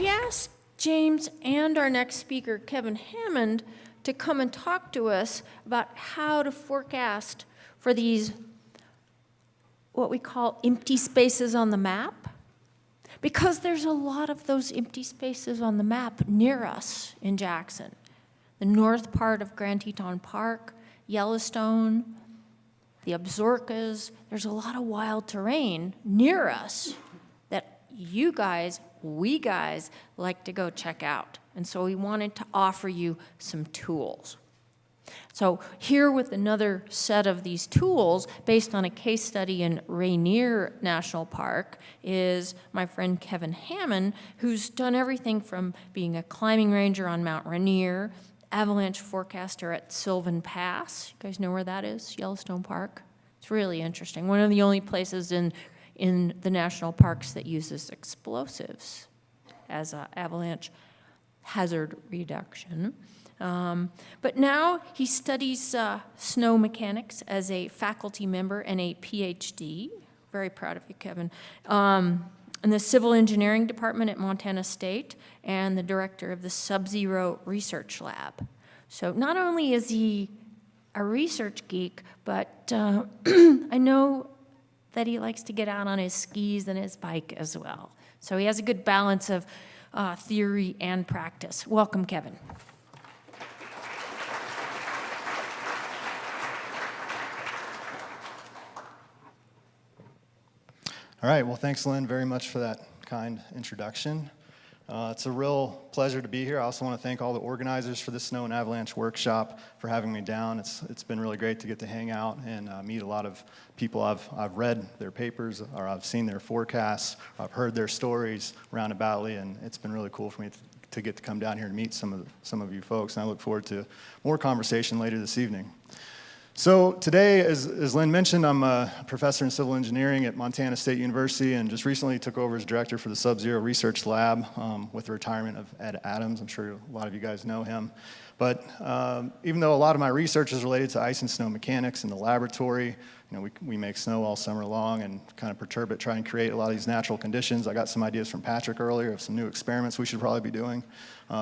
we asked James and our next speaker, Kevin Hammond, to come and talk to us about how to forecast for these, what we call empty spaces on the map. Because there's a lot of those empty spaces on the map near us in Jackson. The north part of Grand Teton Park, Yellowstone, the Absarokas, there's a lot of wild terrain near us that you guys, we guys, like to go check out. And so we wanted to offer you some tools. So here with another set of these tools, based on a case study in Rainier National Park, is my friend Kevin Hammond, who's done everything from being a climbing ranger on Mount Rainier, avalanche forecaster at Sylvan Pass. You guys know where that is? Yellowstone Park. It's really interesting. One of the only places in the national parks that uses explosives as an avalanche hazard reduction. But now he studies snow mechanics as a faculty member and a PhD. Very proud of you, Kevin. In the Civil Engineering Department at Montana State and the director of the Sub-Zero Research Lab. So not only is he a research geek, but I know that he likes to get out on his skis and his bike as well. So he has a good balance of theory and practice. Welcome, Kevin. All right, well, thanks, Lynn, very much for that kind introduction. It's a real pleasure to be here. I also want to thank all the organizers for this Snow and Avalanche workshop for having me down. It's been really great to get to hang out and meet a lot of people. I've read their papers, or I've seen their forecasts, or I've heard their stories roundaboutly, and it's been really cool for me to get to come down here and meet some of you folks, and I look forward to more conversation later this evening. So today, as Lynn mentioned, I'm a professor in civil engineering at Montana State University and just recently took over as director for the Sub-Zero Research Lab with the retirement of Ed Adams. I'm sure a lot of you guys know him. But even though a lot of my research is related to ice and snow mechanics in the laboratory, you know, we make snow all summer long and kind of perturb it, try and create a lot of these natural conditions. I got some ideas from Patrick earlier of some new experiments we should probably be doing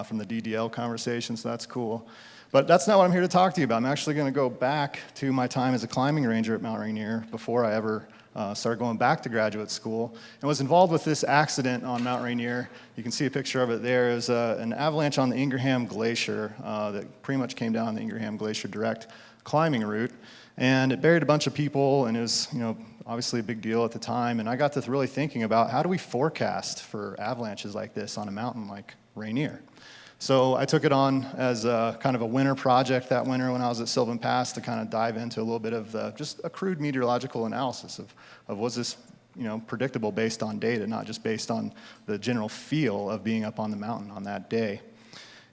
from the DDL conversation, so that's cool. But that's not what I'm here to talk to you about. I'm actually going to go back to my time as a climbing ranger at Mount Rainier before I ever started going back to graduate school, and was involved with this accident on Mount Rainier. You can see a picture of it there. It was an avalanche on the Ingraham Glacier that pretty much came down the Ingraham Glacier direct climbing route, and it buried a bunch of people, and it was, you know, obviously a big deal at the time. And I got to really thinking about how do we forecast for avalanches like this on a mountain like Rainier. So I took it on as a kind of a winter project that winter when I was at Sylvan Pass to kind of dive into a little bit of just a crude meteorological analysis of was this, you know, predictable based on data, not just based on the general feel of being up on the mountain on that day.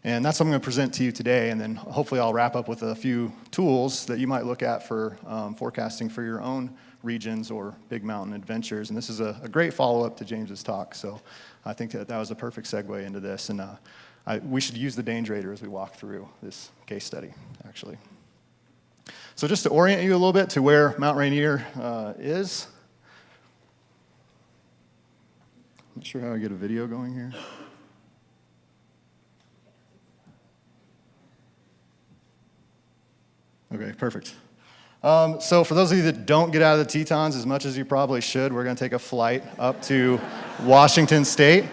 And that's what I'm going to present to you today, and then hopefully I'll wrap up with a few tools that you might look at for forecasting for your own regions or big mountain adventures. And this is a great follow-up to James's talk, so I think that was a perfect segue into this. And we should use the Dangeraider as we walk through this case study, actually. So just to orient you a little bit to where Mount Rainier is. I'm not sure how I get a video going here. Okay, perfect. So for those of you that don't get out of the Tetons as much as you probably should, we're going to take a flight up to Washington State,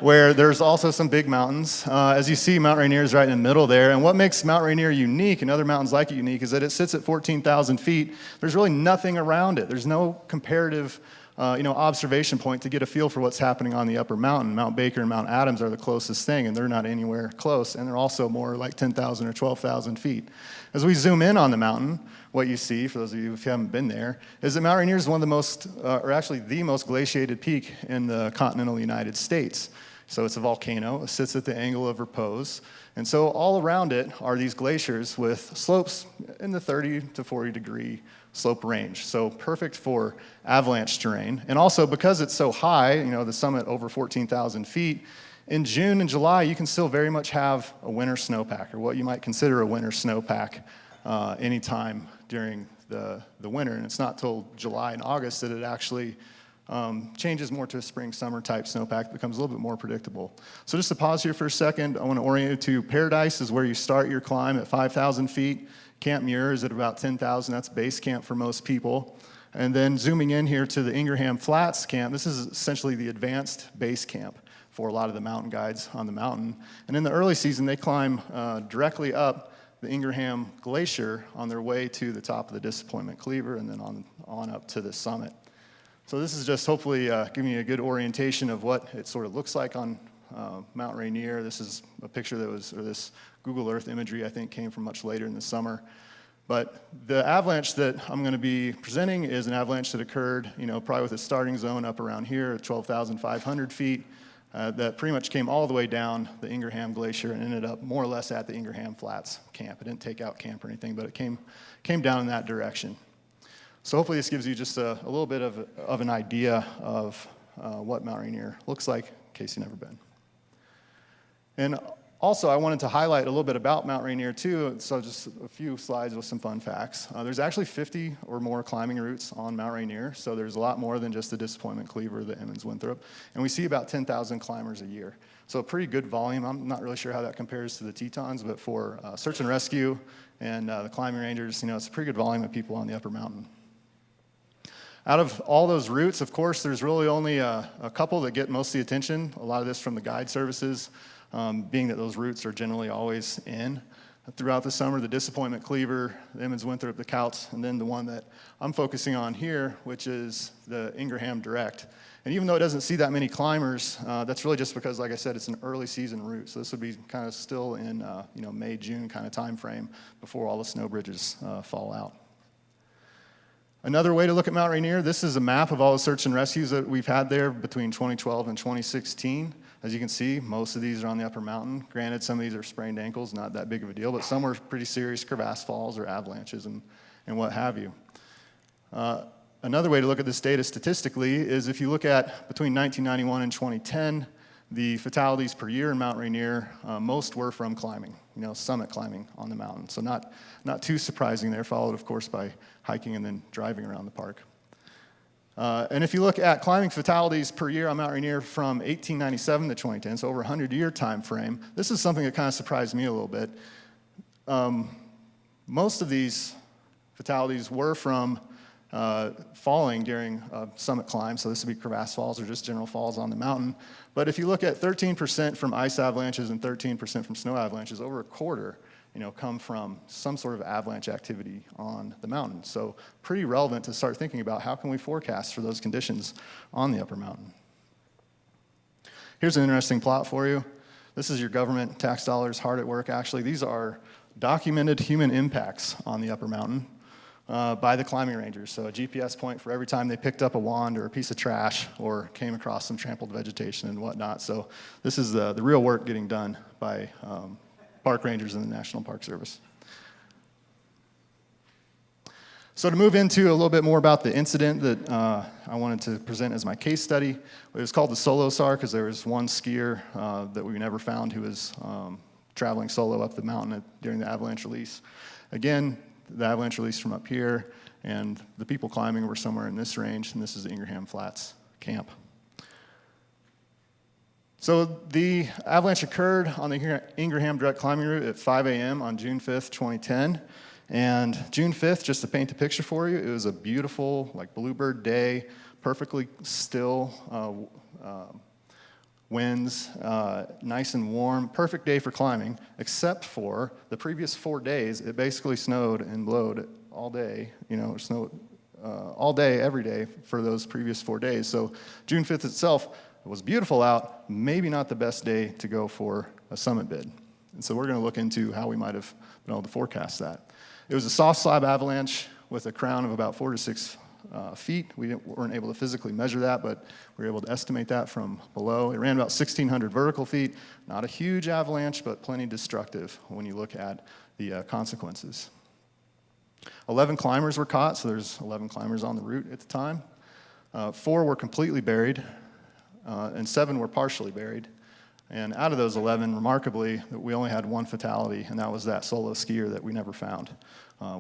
where there's also some big mountains. As you see, Mount Rainier is right in the middle there. And what makes Mount Rainier unique and other mountains like it unique is that it sits at 14,000 feet. There's really nothing around it. There's no comparative observation point to get a feel for what's happening on the upper mountain. Mount Baker and Mount Adams are the closest thing, and they're not anywhere close. And they're also more like 10,000 or 12,000 feet. As we zoom in on the mountain, what you see, for those of you who haven't been there, is that Mount Rainier is one of the most, or actually the most glaciated peak in the continental United States. So it's a volcano. It sits at the angle of repose. And so all around it are these glaciers with slopes in the 30 to 40 degree slope range. So perfect for avalanche terrain. And also because it's so high, you know, the summit over 14,000 feet, in June and July, you can still very much have a winter snowpack, or what you might consider a winter snowpack anytime during the winter. And it's not till July and August that it actually changes more to a spring-summer type snowpack, becomes a little bit more predictable. So just to pause here for a second, I want to orient you to Paradise is where you start your climb at 5,000 feet. Camp Muir is at about 10,000. That's base camp for most people. And then zooming in here to the Ingraham Flats camp, this is essentially the advanced base camp for a lot of the mountain guides on the mountain. And in the early season, they climb directly up the Ingraham Glacier on their way to the top of the Disappointment Cleaver and then on up to the summit. So this is just hopefully giving you a good orientation of what it sort of looks like on Mount Rainier. This is a picture that was, or this Google Earth imagery I think came from much later in the summer. But the avalanche that I'm going to be presenting is an avalanche that occurred, probably with a starting zone up around here at 12,500 feet. That pretty much came all the way down the Ingraham Glacier and ended up more or less at the Ingraham Flats camp. It didn't take out camp or anything, but it came down in that direction. So hopefully this gives you just a little bit of an idea of what Mount Rainier looks like, in case you've never been. And also, I wanted to highlight a little bit about Mount Rainier too, so just a few slides with some fun facts. There's actually 50 or more climbing routes on Mount Rainier, so there's a lot more than just the Disappointment Cleaver, the Hammonds, Winthrop, and we see about 10,000 climbers a year. So a pretty good volume. I'm not really sure how that compares to the Tetons, but for search and rescue and the climbing rangers, it's a pretty good volume of people on the upper mountain. Out of all those routes, of course, there's really only a couple that get most of the attention. A lot of this from the guide services. Being that those routes are generally always in throughout the summer, the Disappointment Cleaver, the Hammonds, Winthrop, the Couts, and then the one that I'm focusing on here, which is the Ingraham Direct. And even though it doesn't see that many climbers, that's really just because, like I said, it's an early season route. So this would be kind of still in May, June kind of time frame before all the snow bridges fall out. Another way to look at Mount Rainier, this is a map of all the search and rescues that we've had there between 2012 and 2016. As you can see, most of these are on the upper mountain. Granted, some of these are sprained ankles, not that big of a deal, but some were pretty serious crevasse falls or avalanches and what have you. Another way to look at this data statistically is if you look at between 1991 and 2010, the fatalities per year in Mount Rainier, most were from climbing, summit climbing on the mountain. So not too surprising there, followed of course by hiking and then driving around the park. And if you look at climbing fatalities per year on Mount Rainier from 1897 to 2010, so over a 100-year time frame, this is something that kind of surprised me a little bit. Most of these fatalities were from falling during a summit climb, so this would be crevasse falls or just general falls on the mountain. But if you look at 13% from ice avalanches and 13% from snow avalanches, over a quarter come from some sort of avalanche activity on the mountain. So pretty relevant to start thinking about how can we forecast for those conditions on the upper mountain. Here's an interesting plot for you. This is your government tax dollars hard at work, actually. These are documented human impacts on the upper mountain by the climbing rangers. So a GPS point for every time they picked up a wand or a piece of trash or came across some trampled vegetation and whatnot. So this is the real work getting done by park rangers in the National Park Service. So to move into a little bit more about the incident that I wanted to present as my case study, it was called the Solo SAR because there was one skier that we never found who was traveling solo up the mountain during the avalanche release. Again, the avalanche release from up here, and the people climbing were somewhere in this range, and this is the Ingraham Flats camp. So the avalanche occurred on the Ingraham Direct Climbing Route at 5 a.m. on June 5th, 2010. And June 5th, just to paint a picture for you, it was a beautiful, bluebird day, perfectly still, winds, nice and warm, perfect day for climbing, except for the previous 4 days, it basically snowed and blowed all day, snowed all day, every day for those previous 4 days. So June 5th itself, it was beautiful out, maybe not the best day to go for a summit bid. And so we're going to look into how we might have been able to forecast that. It was a soft slab avalanche with a crown of about 4 to 6 feet. We weren't able to physically measure that, but we were able to estimate that from below. It ran about 1,600 vertical feet. Not a huge avalanche, but plenty destructive when you look at the consequences. 11 climbers were caught, so there's 11 climbers on the route at the time. 4 were completely buried. And 7 were partially buried. And out of those 11, remarkably, we only had 1 fatality, and that was that solo skier that we never found.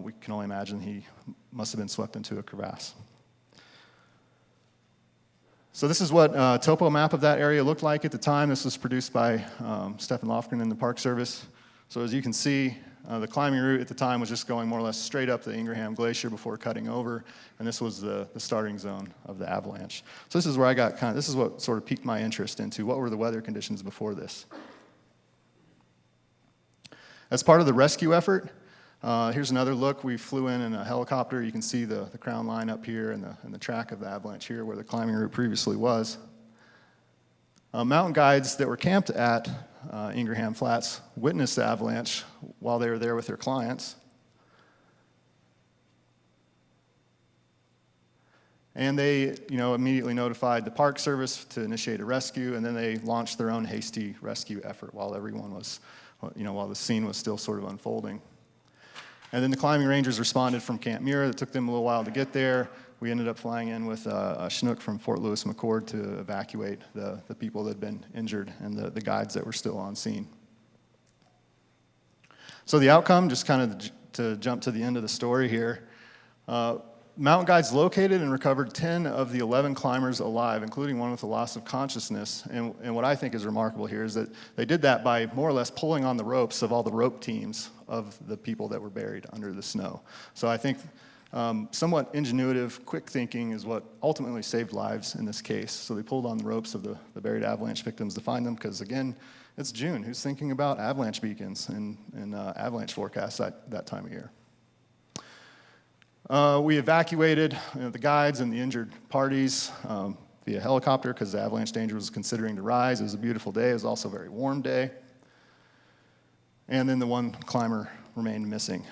We can only imagine he must have been swept into a crevasse. So this is what a topo map of that area looked like at the time. This was produced by Stefan Lofgren in the Park Service. So as you can see, the climbing route at the time was just going more or less straight up the Ingraham Glacier before cutting over, and this was the starting zone of the avalanche. So this is where I got this is what sort of piqued my interest into what were the weather conditions before this. As part of the rescue effort, here's another look. We flew in a helicopter. You can see the crown line up here and the track of the avalanche here where the climbing route previously was. Mountain guides that were camped at Ingraham Flats witnessed the avalanche while they were there with their clients. And they, immediately notified the Park Service to initiate a rescue, and then they launched their own hasty rescue effort while everyone was, while the scene was still sort of unfolding. And then the climbing rangers responded from Camp Muir. It took them a little while to get there. We ended up flying in with a Chinook from Fort Lewis McChord to evacuate the people that had been injured and the guides that were still on scene. So the outcome, just kind of to jump to the end of the story here, mountain guides located and recovered 10 of the 11 climbers alive, including one with a loss of consciousness. And what I think is remarkable here is that they did that by more or less pulling on the ropes of all the rope teams of the people that were buried under the snow. So I think somewhat ingenuitive, quick thinking is what ultimately saved lives in this case. So they pulled on the ropes of the buried avalanche victims to find them because, again, it's June. Who's thinking about avalanche beacons and avalanche forecasts that time of year? We evacuated the guides and the injured parties via helicopter because the avalanche danger was considering to rise. It was a beautiful day. It was also a very warm day. And then the one climber remained missing,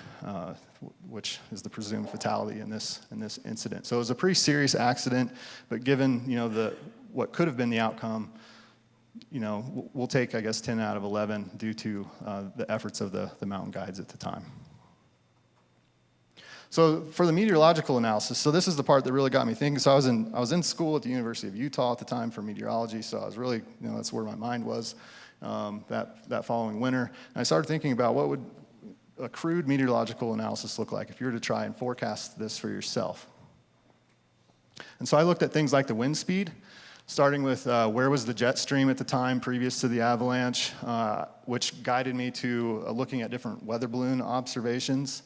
which is the presumed fatality in this incident. So it was a pretty serious accident, but given what could have been the outcome, we'll take, I guess, 10 out of 11 due to the efforts of the mountain guides at the time. So for the meteorological analysis, so this is the part that really got me thinking. So I was in school at the University of Utah at the time for meteorology, so I was really, that's where my mind was that following winter. And I started thinking about what would a crude meteorological analysis look like if you were to try and forecast this for yourself. And so I looked at things like the wind speed, starting with where was the jet stream at the time previous to the avalanche, which guided me to looking at different weather balloon observations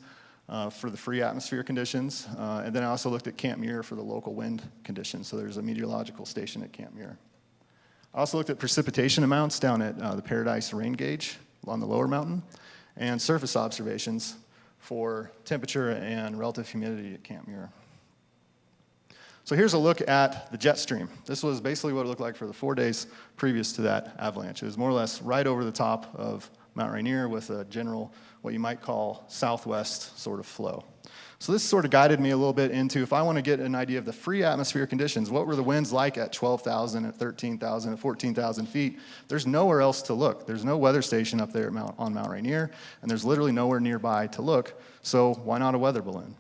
for the free atmosphere conditions. And then I also looked at Camp Muir for the local wind conditions. So there's a meteorological station at Camp Muir. I also looked at precipitation amounts down at the Paradise rain gauge on the lower mountain, and surface observations for temperature and relative humidity at Camp Muir. So here's a look at the jet stream. This was basically what it looked like for the 4 days previous to that avalanche. It was more or less right over the top of Mount Rainier with a general, what you might call southwest sort of flow. So this sort of guided me a little bit into, if I want to get an idea of the free atmosphere conditions, what were the winds like at 12,000, at 13,000, at 14,000 feet? There's nowhere else to look. There's no weather station up there on Mount Rainier, and there's literally nowhere nearby to look, so why not a weather balloon?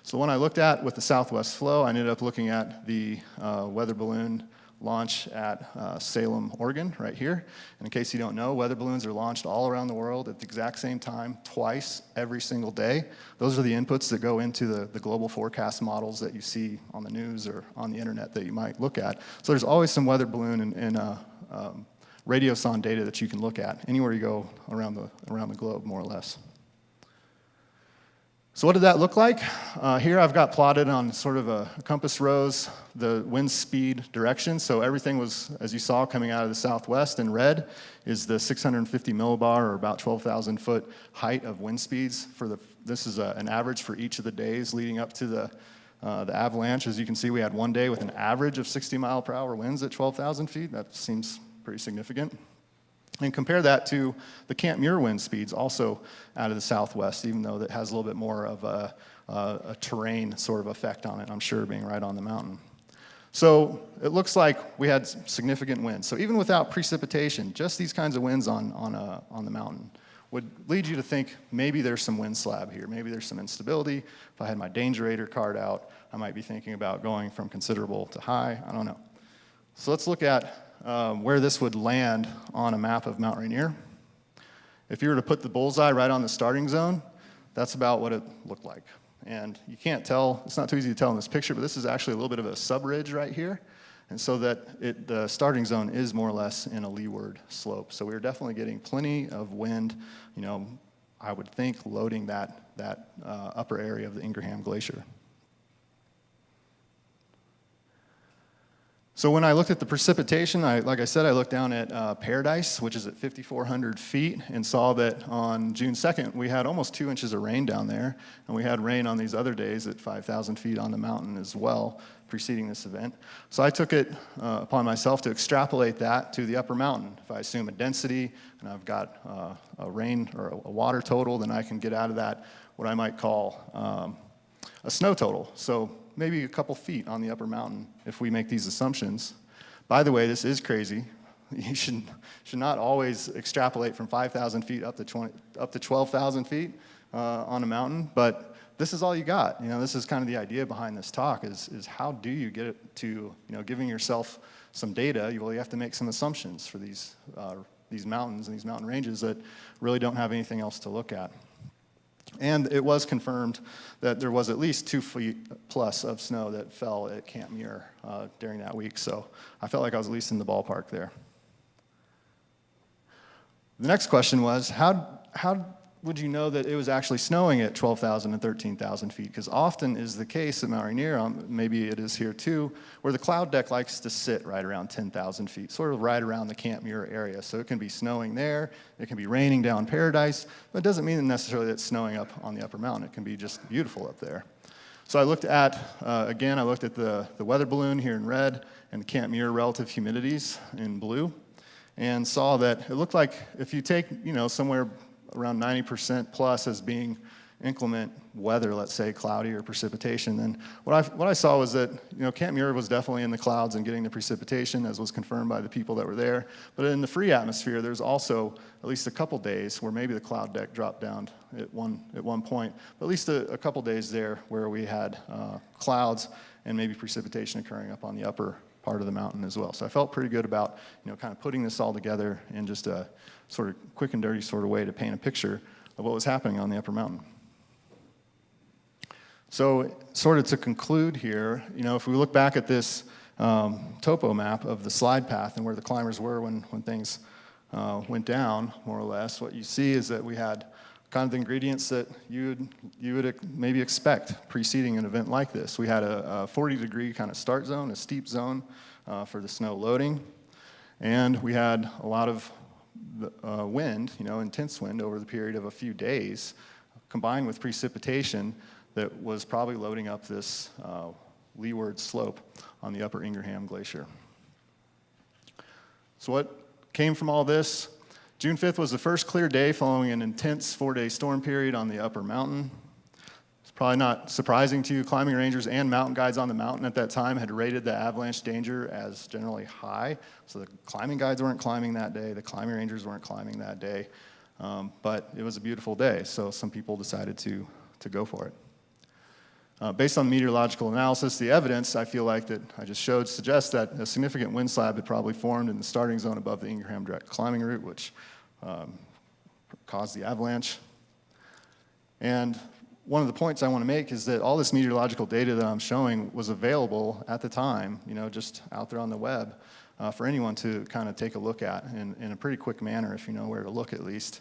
So when I looked at with the southwest flow, I ended up looking at the weather balloon launch at Salem, Oregon, right here. And in case you don't know, weather balloons are launched all around the world at the exact same time, twice every single day. Those are the inputs that go into the global forecast models that you see on the news or on the internet that you might look at. So there's always some weather balloon and radiosonde data that you can look at anywhere you go around the globe, more or less. So what did that look like? Here I've got plotted on sort of a compass rose the wind speed direction. So everything was, as you saw, coming out of the southwest. In red is the 650 millibar, or about 12,000 foot height of wind speeds. This is an average for each of the days leading up to the avalanche. As you can see, we had one day with an average of 60 mile per hour winds at 12,000 feet. That seems pretty significant. And compare that to the Camp Muir wind speeds, also out of the southwest, even though that has a little bit more of a terrain sort of effect on it, I'm sure, being right on the mountain. So it looks like we had significant winds. So even without precipitation, just these kinds of winds on the mountain would lead you to think maybe there's some wind slab here, maybe there's some instability. If I had my Dangerator card out, I might be thinking about going from considerable to high. I don't know. So let's look at where this would land on a map of Mount Rainier. If you were to put the bullseye right on the starting zone, that's about what it looked like. And you can't tell, it's not too easy to tell in this picture, but this is actually a little bit of a subridge right here. And so that the starting zone is more or less in a leeward slope. So we were definitely getting plenty of wind, I would think loading that upper area of the Ingraham Glacier. So when I looked at the precipitation, like I said, I looked down at Paradise, which is at 5,400 feet, and saw that on June 2nd, we had almost 2 inches of rain down there, and we had rain on these other days at 5,000 feet on the mountain as well, preceding this event. So I took it upon myself to extrapolate that to the upper mountain. If I assume a density, and I've got a rain or a water total, then I can get out of that what I might call a snow total. So maybe a couple feet on the upper mountain if we make these assumptions. By the way, this is crazy. You should not always extrapolate from 5,000 feet up to 12,000 feet on a mountain, but this is all you got. This is kind of the idea behind this talk is how do you get it to, giving yourself some data, you have to make some assumptions for these mountains and these mountain ranges that really don't have anything else to look at. And it was confirmed that there was at least 2 feet plus of snow that fell at Camp Muir during that week. So I felt like I was at least in the ballpark there. The next question was, how would you know that it was actually snowing at 12,000 and 13,000 feet? Because often is the case at Mount Rainier, maybe it is here too, where the cloud deck likes to sit right around 10,000 feet, sort of right around the Camp Muir area. So it can be snowing there, it can be raining down Paradise, but it doesn't mean necessarily that it's snowing up on the upper mountain. It can be just beautiful up there. So I looked at, again, I looked at the weather balloon here in red and the Camp Muir relative humidities in blue, and saw that it looked like if you take, somewhere around 90% plus as being inclement weather, let's say cloudy or precipitation, then what I saw was that Camp Muir was definitely in the clouds and getting the precipitation, as was confirmed by the people that were there. But in the free atmosphere, there's also at least a couple days where maybe the cloud deck dropped down at one point, but at least a couple days there where we had clouds and maybe precipitation occurring up on the upper part of the mountain as well. So I felt pretty good about kind of putting this all together in just a sort of quick and dirty sort of way to paint a picture of what was happening on the upper mountain. So sort of to conclude here, if we look back at this topo map of the slide path and where the climbers were when things went down, more or less, what you see is that we had kind of the ingredients that you would maybe expect preceding an event like this. We had a 40-degree kind of start zone, a steep zone for the snow loading, and we had a lot of wind, intense wind over the period of a few days, combined with precipitation that was probably loading up this leeward slope on the upper Ingraham Glacier. So what came from all this? June 5th was the first clear day following an intense 4-day storm period on the upper mountain. It's probably not surprising to you, climbing rangers and mountain guides on the mountain at that time had rated the avalanche danger as generally high. So the climbing guides weren't climbing that day, the climbing rangers weren't climbing that day, but it was a beautiful day, so some people decided to go for it. Based on meteorological analysis, the evidence I feel like that I just showed suggests that a significant wind slab had probably formed in the starting zone above the Ingraham direct climbing route, which caused the avalanche. And one of the points I want to make is that all this meteorological data that I'm showing was available at the time, just out there on the web for anyone to kind of take a look at in a pretty quick manner if you know where to look at least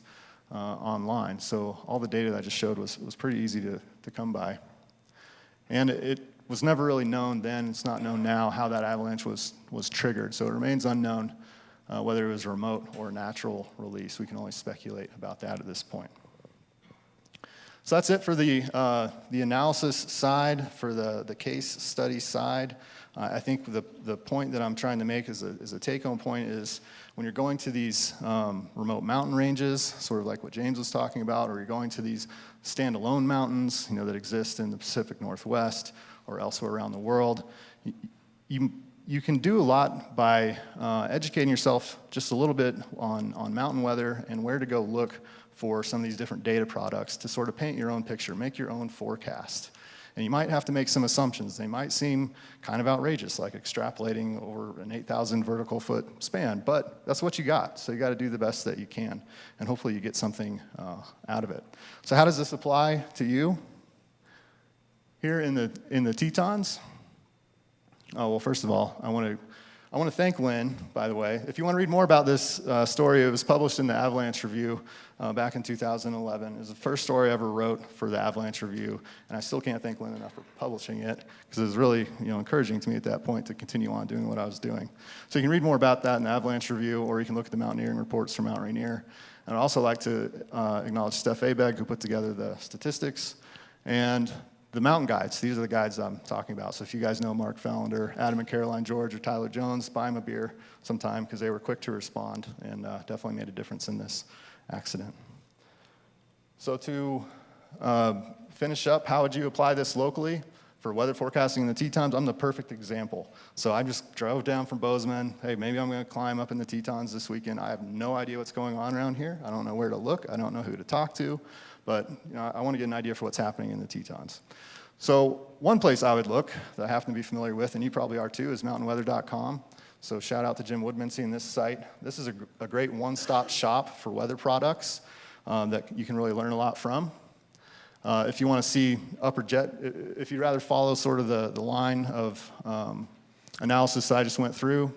online. So all the data that I just showed was pretty easy to come by. And it was never really known then, it's not known now, how that avalanche was triggered. So it remains unknown whether it was remote or natural release. We can only speculate about that at this point. So that's it for the analysis side, for the case study side. I think the point that I'm trying to make as a take-home point is when you're going to these remote mountain ranges, sort of like what James was talking about, or you're going to these standalone mountains, that exist in the Pacific Northwest or elsewhere around the world, you can do a lot by educating yourself just a little bit on mountain weather and where to go look for some of these different data products to sort of paint your own picture, make your own forecast. And you might have to make some assumptions. They might seem kind of outrageous, like extrapolating over an 8,000 vertical foot span, but that's what you got. So you got to do the best that you can, and hopefully you get something out of it. So how does this apply to you? Here in the Tetons? Oh, well, first of all, I want to I want to thank Lynn, by the way. If you want to read more about this story, it was published in the Avalanche Review back in 2011. It was the first story I ever wrote for the Avalanche Review, and I still can't thank Lynn enough for publishing it, because it was really encouraging to me at that point to continue on doing what I was doing. So you can read more about that in the Avalanche Review, or you can look at the mountaineering reports from Mount Rainier. And I'd also like to acknowledge Steph Abeg, who put together the statistics, and the mountain guides. These are the guides I'm talking about. So if you guys know Mark Fallender, Adam and Caroline George, or Tyler Jones, buy them a beer sometime, because they were quick to respond and definitely made a difference in this accident. So to finish up, how would you apply this locally for weather forecasting in the Tetons? I'm the perfect example. So I just drove down from Bozeman. Hey, maybe I'm going to climb up in the Tetons this weekend. I have no idea what's going on around here. I don't know where to look. I don't know who to talk to. But I want to get an idea for what's happening in the Tetons. So one place I would look that I happen to be familiar with, and you probably are too, is mountainweather.com. So shout out to Jim Woodmansey and this site. This is a great one-stop shop for weather products that you can really learn a lot from. If you want to see upper jet, if you'd rather follow sort of the line of analysis that I just went through,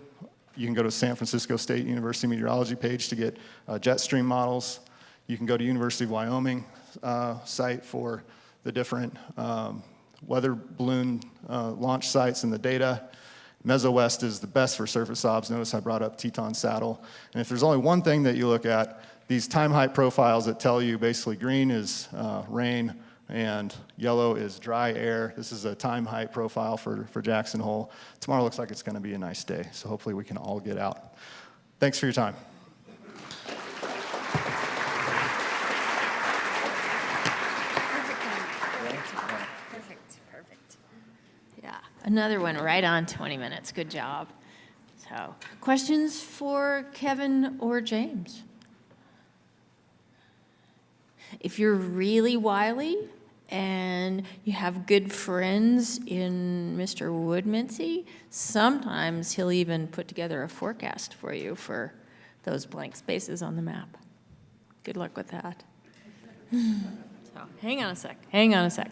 you can go to San Francisco State University meteorology page to get Jetstream models. You can go to University of Wyoming site for the different weather balloon launch sites and the data. MesoWest is the best for surface obs. Notice I brought up Teton Saddle. And if there's only one thing that you look at, these time height profiles that tell you basically green is rain and yellow is dry air. This is a time height profile for Jackson Hole. Tomorrow looks like it's going to be a nice day, so hopefully we can all get out. Thanks for your time. Another one right on 20 minutes. Good job. So, questions for Kevin or James? If you're really wily and you have good friends in Mr. Woodmansey, sometimes he'll even put together a forecast for you for those blank spaces on the map. Good luck with that. So, hang on a sec.